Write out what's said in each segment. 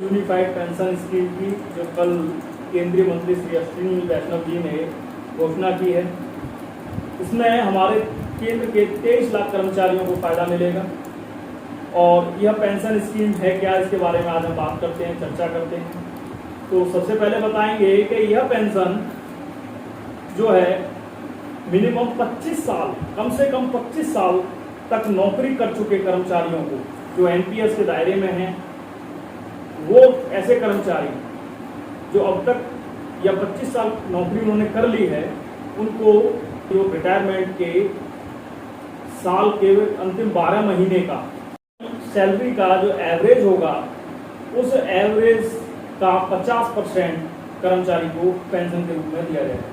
Unified pension scheme की जो कल केंद्रीय मंत्री श्री अश्विनी वैष्णव जी ने घोषणा की है, इसमें हमारे केंद्र के 23 लाख कर्मचारियों को फायदा मिलेगा। और यह पेंशन स्कीम है क्या, इसके बारे में आज हम बात करते हैं, चर्चा करते हैं। तो सबसे पहले बताएंगे कि यह पेंशन जो है मिनिमम 25 साल, कम से कम 25 साल तक नौकरी कर चुके कर्मचारियों को, जो एनपीएस के दायरे में हैं, वो ऐसे कर्मचारी जो अब तक या 25 साल नौकरी उन्होंने कर ली है, उनको जो रिटायरमेंट के साल के अंतिम 12 महीने का सैलरी का जो एवरेज होगा, उस एवरेज का 50% कर्मचारी को पेंशन के रूप में दिया जाएगा।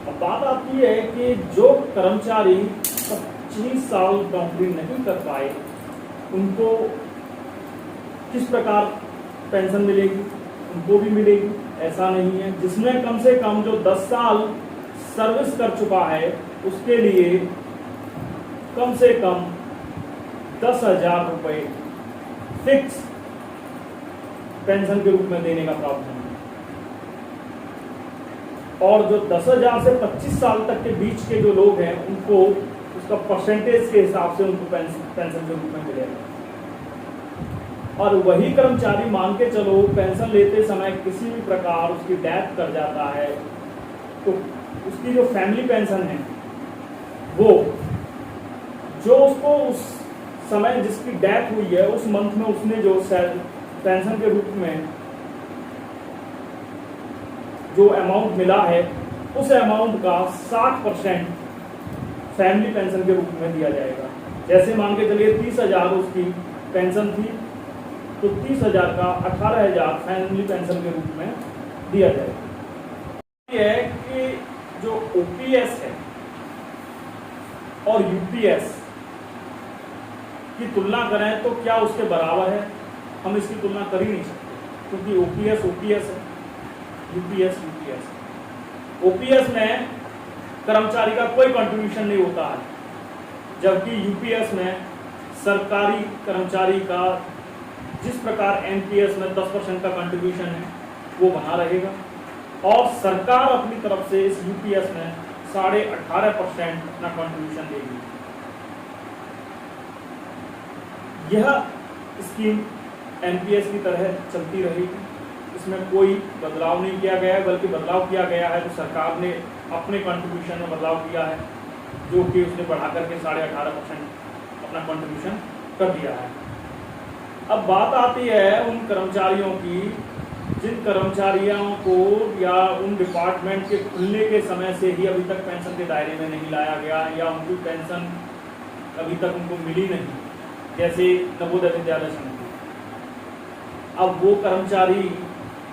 अब बात आती है कि जो कर्मचारी 25 साल नौकरी नहीं कर पाए, उनको किस प्रकार पेंशन मिलेगी? उनको भी मिलेगी, ऐसा नहीं है। जिसमें कम से कम जो 10 साल सर्विस कर चुका है, उसके लिए कम से कम 10,000 रुपये फिक्स पेंशन के रूप में देने का प्रावधान है। और जो 10,000 से 25 साल तक के बीच के जो लोग हैं, उनको उसका परसेंटेज के हिसाब से उनको पेंशन के रूप में मिलेगा। और वही कर्मचारी मान के चलो पेंशन लेते समय किसी भी प्रकार उसकी डेथ कर जाता है, तो उसकी जो फैमिली पेंशन है, वो जो उसको उस समय जिसकी डेथ हुई है, उस मंथ में उसने जो पेंशन के रूप में जो अमाउंट मिला है, उस अमाउंट का 60% फैमिली पेंशन के रूप में दिया जाएगा। जैसे मान के चलिए 30,000 उसकी पेंशन थी, तो 30,000 का 18,000 फैमिली पेंशन के रूप में दिया जाएगा। यह है कि जो ओपीएस है और यूपीएस की तुलना करें तो क्या उसके बराबर है? हम इसकी तुलना कर ही नहीं सकते, क्योंकि ओपीएस ओपीएस है, यूपीएस यूपीएस है। ओपीएस में कर्मचारी का कोई कंट्रीब्यूशन नहीं होता है, जबकि यूपीएस में सरकारी कर्मचारी का जिस प्रकार एनपीएस में 10% का कंट्रीब्यूशन है, वो बना रहेगा। और सरकार अपनी तरफ से इस यूपीएस में 18.5% अपना कंट्रीब्यूशन देगी। यह स्कीम एनपीएस की तरह चलती रहेगी, इसमें कोई बदलाव नहीं किया गया है, बल्कि बदलाव किया गया है तो सरकार ने अपने कंट्रीब्यूशन में बदलाव किया है, जो कि उसने बढ़ा करके 18.5% अपना कंट्रीब्यूशन कर दिया है। अब बात आती है उन कर्मचारियों की जिन कर्मचारियों को या उन डिपार्टमेंट के खुलने के समय से ही अभी तक पेंशन के दायरे में नहीं लाया गया, या उनकी पेंशन अभी तक उनको मिली नहीं, जैसे नवोदय विद्यालय समिति। अब वो कर्मचारी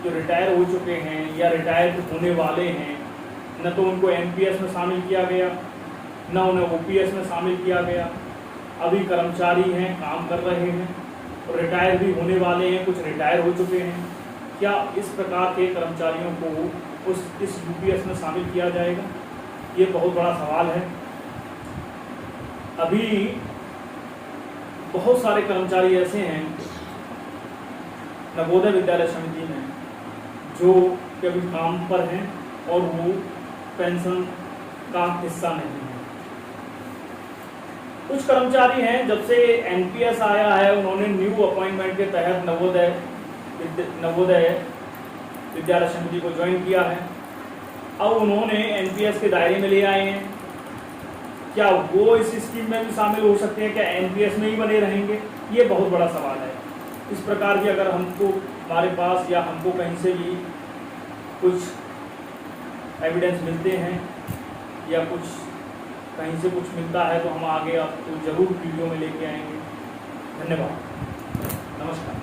जो रिटायर हो चुके हैं या रिटायर होने वाले हैं, न तो उनको एनपीएस में शामिल किया गया, न उन्हें ओपीएस में शामिल किया गया। अभी कर्मचारी हैं, काम कर रहे हैं, और रिटायर भी होने वाले हैं, कुछ रिटायर हो चुके हैं। क्या इस प्रकार के कर्मचारियों को इस यूपीएस में शामिल किया जाएगा? ये बहुत बड़ा सवाल है। अभी बहुत सारे कर्मचारी ऐसे हैं नवोदय विद्यालय समिति में जो कभी काम पर हैं और वो पेंशन का हिस्सा नहीं है। कुछ कर्मचारी हैं, जब से एनपीएस आया है, उन्होंने न्यू अपॉइंटमेंट के तहत नवोदय विद्यालय समिति को ज्वाइन किया है। अब उन्होंने एनपीएस के दायरे में ले आए हैं। क्या वो इस स्कीम में भी शामिल हो सकते हैं? क्या एनपीएस में ही बने रहेंगे? ये बहुत बड़ा सवाल है। इस प्रकार की अगर हमको हमारे पास या हमको कहीं से भी कुछ एविडेंस मिलते हैं या कुछ कहीं से कुछ मिलता है, तो हम आगे आपको जरूर वीडियो में लेके आएंगे। धन्यवाद, नमस्कार।